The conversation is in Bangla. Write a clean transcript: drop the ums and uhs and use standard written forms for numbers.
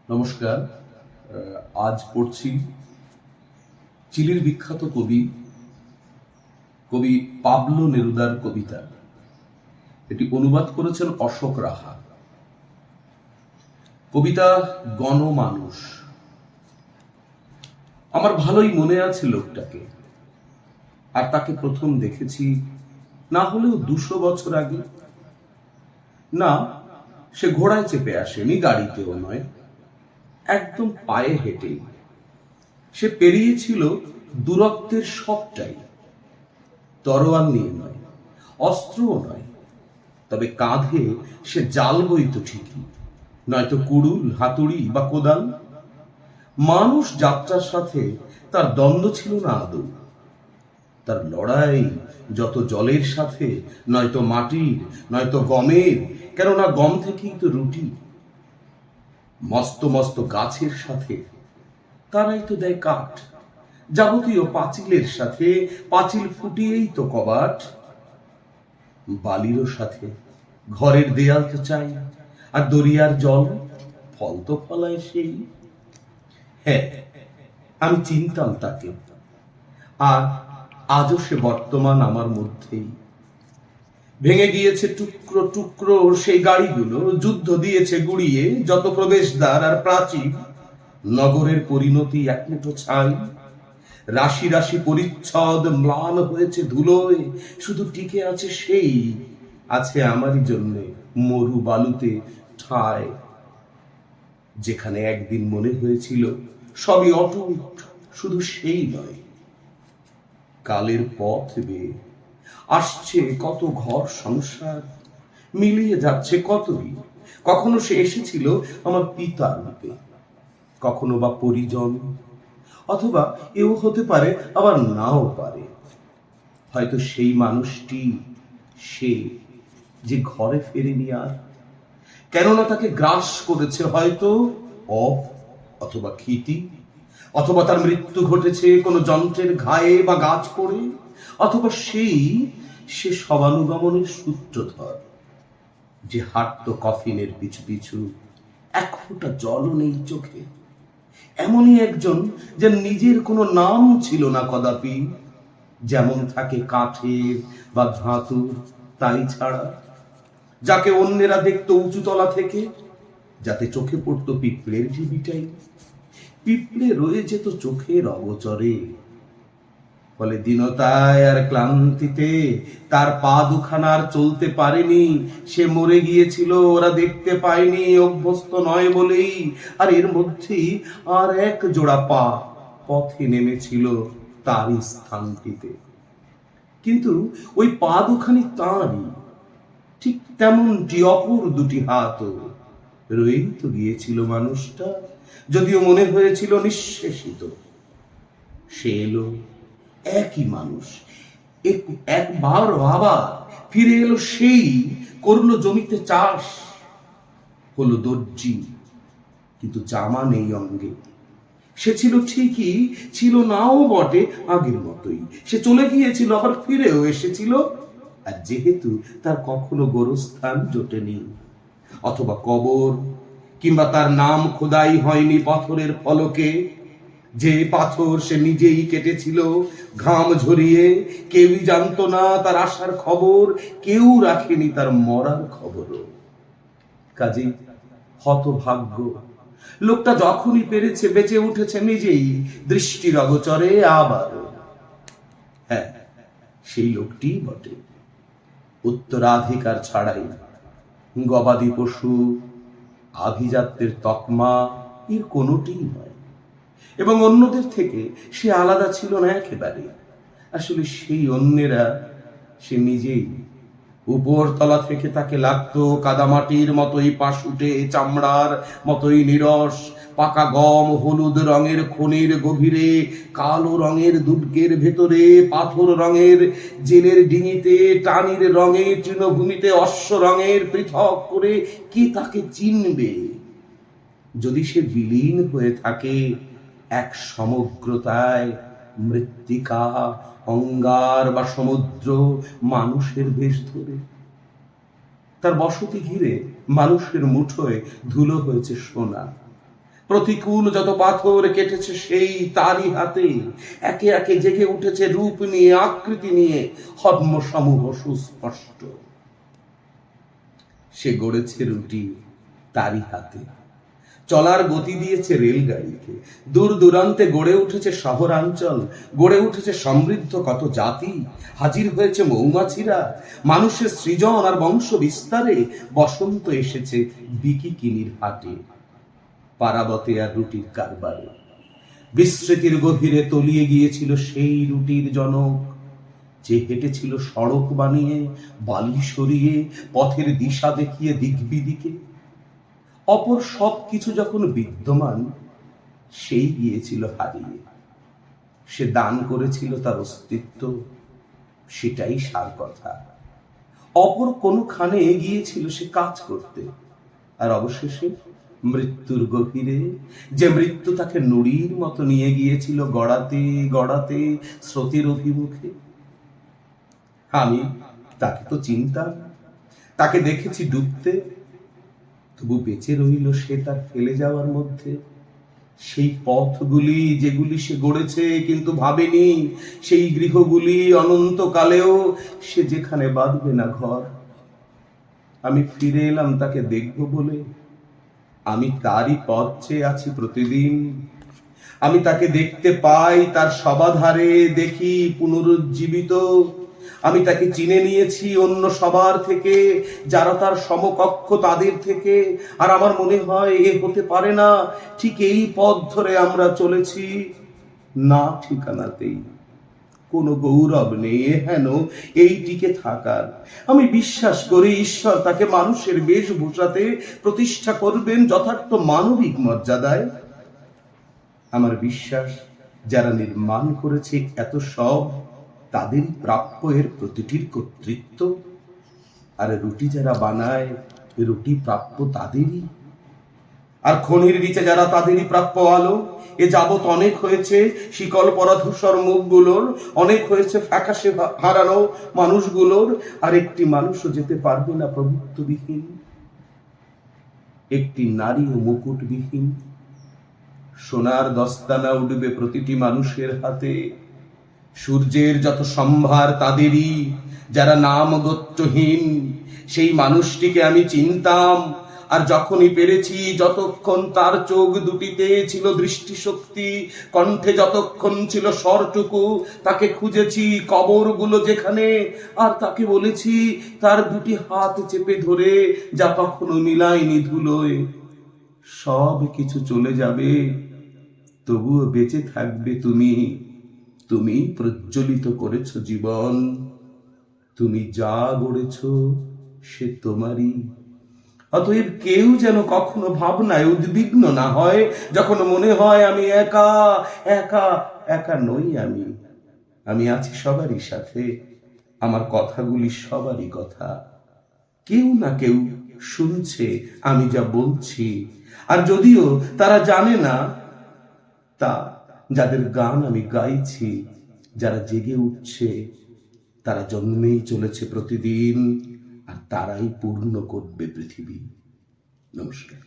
নমস্কার। আজ পড়ছি চিলির বিখ্যাত কবি পাবলো নেরুদার কবিতা। এটি অনুবাদ করেছেন অশোক রাহা। কবিতা গণমানুষ। আমার ভালোই মনে আছে লোকটাকে, আর তাকে প্রথম দেখেছি না হলেও 200 বছর আগে। না, সে ঘোড়ায় চেপে আসেনি, গাড়িতেও নয়, একদম পায়ে হেঁটেই। সে পেরিয়েছিল দূরত্বের সবটাই। তরোয়াল নিয়ে নয়, অস্ত্রও নয়, তবে কাঁধে সে জাল বইত ঠিকই, নয়তো কুড়ুল, হাতুড়ি বা কোদাল। মানুষ যাত্রার সাথে তার দ্বন্দ্ব ছিল না আদৌ। তার লড়াই যত জলের সাথে, নয়তো মাটির, নয়তো গমের, কেননা গম থেকেই তো রুটি। মস্ত মস্ত গাছের সাথে, তারাই তো দেয় কাঠ। যাবতীয় পাঁচিলের সাথে, পাঁচিল ফুটিয়েই তো কবাট। বালিরও সাথে ঘরের দেয়াল তো চাই, আর দরিয়ার জল, ফল তো ফলায় সেই। হ্যাঁ, আমি চিনতাম তাকে, আর আজও সে বর্তমান আমার মধ্যেই। ভেঙে গিয়েছে টুকরো টুকরো সেই গাড়িগুলো, যুদ্ধ দিয়েছে গুড়িয়ে যত প্রবেশদ্বার আর প্রাচীর। নগরের পরিণতি এক মুঠো ছাই, রাশি রাশি পরিচ্ছদ ম্লান হয়েছে ধুলোয়, শুধু টিকে আছে সেই, আছে আমারই জন্যে মরু বালুতে ঠায়। যেখানে একদিন মনে হয়েছিল সবই অটুট, শুধু সেই নয়, কালের পথ বেয়ে আসছে কত ঘর সংসার, মিলিয়ে যাচ্ছে কতই। কখনো সে এসেছিল আমার পিতার রূপে, কখনো বা পরিজন, অথবা এও হতে পারে আবার নাও পারে। হয়তো সেই মানুষটি সে, যে ঘরে ফেরেনি আর, কেননা তাকে গ্রাস করেছে হয়তো অপ অথবা ক্ষিতি, অথবা তার মৃত্যু ঘটেছে কোনো যন্ত্রের ঘায়ে বা গাছ পড়ে, অথবা সে সবানুগমনের সূত্রধর, যে হাঁটতো কফিনের পিছু পিছু, এক ফোঁটা জলও নেই চোখে। এমনই একজন যার নিজের কোনো নাম ছিল না কদাপি, যেমন থাকে কাঠের বা ধাতুর তাই ছাড়া, যাকে অন্যেরা দেখতো উঁচুতলা থেকে, যাতে চোখে পড়তো পিঁপড়ের ঢিবিটাই। পিঁপড়ে রয়ে যেত চোখের অগোচরে, ফলে দীনতায় আর ক্লান্তিতে তার পা দুখানা আর চলতে পারেনি। সে মরে গিয়েছিল, ওরা দেখতে পায়নি, অভ্যস্ত নয় বলেই। আর এর মধ্যেই আর এক জোড়া পা পথে নেমেছিল তারই স্থানটিতে। কিন্তু ওই পা দুখানি তাঁরই, ঠিক তেমনটি অপর দুটি হাতও। রয়েই তো গিয়েছিল মানুষটা, যদিও মনে হয়েছিল নিঃশেষিত। সে এলো, একই মানুষ, একবার আবার ফিরে এলো সেই, করলো জমিতে চাষ, হলো দর্জি, কিন্তু জামা নেই অঙ্গে। সে ছিল ঠিকই, ছিল নাও বটে আগের মতোই। সে চলে গিয়েছিল, আবার ফিরেও এসেছিল। আর যেহেতু তার কখনো গোরস্থান জোটেনি, অথবা কবর, কিংবা তার নাম খোদাই হয়নি পাথরের ফলকে, যে পাথর সে নিজেই কেটেছিল ঘাম ঝরিয়ে, কেউই জানতো না তার আসার খবর, কেউ রাখেনি তার মরার খবরও। কাজেই হতভাগ্য লোকটা যখনই পেরেছে বেঁচে উঠেছে নিজেই, দৃষ্টির অগোচরে আবারও। হ্যাঁ, সেই লোকটি বটে। উত্তরাধিকার ছাড়াই গবাদি পশু, আভিজাত্যের তকমা এর কোনোটি নয়, এবং অন্যদের থেকে সে আলাদা ছিল না একেবারে। আসলে সেই অন্যেরা সে নিজেই। উপরতলা থেকে তাকে লাগতো কাদামাটির মতোই পাশুটে, চামড়ার মতোই নিরস, পাকা গম হলুদ রঙের খনির গভীরে, কালো রঙের দুর্গের ভেতরে, পাথর রঙের জেলের ডিঙিতে, টানির রঙে তৃণভূমিতে অশ্ব রঙের পৃথক করে। কে তাকে চিনবে যদি সে বিলীন হয়ে থাকে এক সমগ্রতায়, মৃত্তিকা, অঙ্গার বা সমুদ্র মানুষের বেশ ধরে? তার বসতি ঘিরে মানুষের মুঠোয় ধুলো হয়েছে সোনা, প্রতিকূল যত পাথর কেটেছে সেই তারই হাতে, একে একে জেগে উঠেছে রূপ নিয়ে, আকৃতি নিয়ে, হর্ম সমূহ সুস্পষ্ট। সে গড়েছে রুটি তারই হাতে, চলার গতি দিয়েছে রেলগাড়িকে, দূর দূরান্তে গড়ে উঠেছে শহরাঞ্চল, গড়ে উঠেছে সমৃদ্ধ কত জাতি, হাজির হয়েছে মৌমাছিরা, মানুষের সৃজন আর বংশ বিস্তারে বসন্ত এসেছে বিকিকিনির হাটে, পারাবতে আর রুটির কারবারে। বিস্মৃতির গভীরে তলিয়ে গিয়েছিল সেই রুটির জনক, যে হেঁটেছিল সড়ক বানিয়ে, বালি সরিয়ে, পথের দিশা দেখিয়ে দিক বিদিকে। অপর সব কিছু যখন বিদ্যমান, সেই গিয়েছিল হারিয়ে। সে দান করেছিল তার অস্তিত্ব, সেটাই সার কথা। অপর কোনখানে গিয়েছিল সে কাজ করতে, আর অবশেষে মৃত্যুর গভীরে যে মৃত্যু তাকে নুড়ির মতো নিয়ে গিয়েছিল গড়াতে গড়াতে স্রোতের অভিমুখে। আমি তাকে তো চিনতাম, তাকে দেখেছি ডুবতে, তবু বেঁচে রইল সে তার ফেলে যাওয়ার মধ্যে। সেই পথগুলি যেগুলি সে গড়েছে কিন্তু ভাবেনি, সেই গৃহগুলি অনন্তকালেও সে যেখানে বাঁধবে না ঘর। আমি ফিরে এলাম তাকে দেখব বলে, আমি তারই পথ চেয়ে আছি প্রতিদিন। আমি তাকে দেখতে পাই তার সবাধারে, দেখি পুনরুজ্জীবিত। আমি তাকে চিনে নিয়েছি অন্য সবার থেকে, যারা তার সমকক্ষ তাদের থেকে। আর আমার মনে হয় এ হতে পারে না, ঠিক এই পথ ধরে আমরা চলেছি না ঠিকানাতেই। কোনো গৌরব নেই হেন এই টিকে থাকার। আমি বিশ্বাস করি ঈশ্বর তাকে মানুষের বেশভূষাতে প্রতিষ্ঠা করবেন যথার্থ মানবিক মর্যাদায়। আমার বিশ্বাস যারা নির্মাণ করেছে এত সব, তাদের প্রাপ্য এর প্রতিটির কর্তৃত্ব। আর রুটি যারা বানায়, রুটি প্রাপ্য তাদেরই। আর খনির নিচে যারা, তাদেরই প্রাপ্য আলো। এ যাবৎ অনেক হয়েছে শিকল পরা ধূসর মুখগুলোর, অনেক হয়েছে ফ্যাকাশে হারানো মানুষগুলোর, আর একটি মানুষও যেতে পারবে না প্রভুত্ববিহীন, একটি নারীও মুকুটবিহীন। সোনার দস্তানা উঠবে প্রতিটি মানুষের হাতে, সূর্যের যত সম্ভার তাদেরই, যারা নাম গোত্রহীন। সেই মানুষটিকে আমি চিনতাম, আর যখনই পেরেছি, যতক্ষণ তার চোখ দুটিতে ছিল দৃষ্টিশক্তি, কণ্ঠে যতক্ষণ ছিল স্বরটুকু, তাকে খুঁজেছি কবরগুলো যেখানে, আর তাকে বলেছি তার দুটি হাত চেপে ধরে, যা কখনো মিলায়নি ধুলোয়। সব কিছু চলে যাবে, তবুও বেঁচে থাকবে তুমি। তুমি প্রজ্বলিত করেছ জীবন, তুমি যা গড়েছ সে তোমারই। অতএব কেউ যেন কখনো ভাবনায় উদ্বিগ্ন না হয়, যখন মনে হয় আমি একা একা। একা নই আমি, আমি আছি সবারই সাথে। আমার কথাগুলি সবারই কথা, কেউ না কেউ শুনছে আমি যা বলছি। আর যদিও তারা জানে না, তা যাদের গান আমি গাইছি, যারা জেগে উঠছে, তারা জন্মেই চলেছে প্রতিদিন, আর তারাই পূর্ণ করবে পৃথিবী। নমস্কার।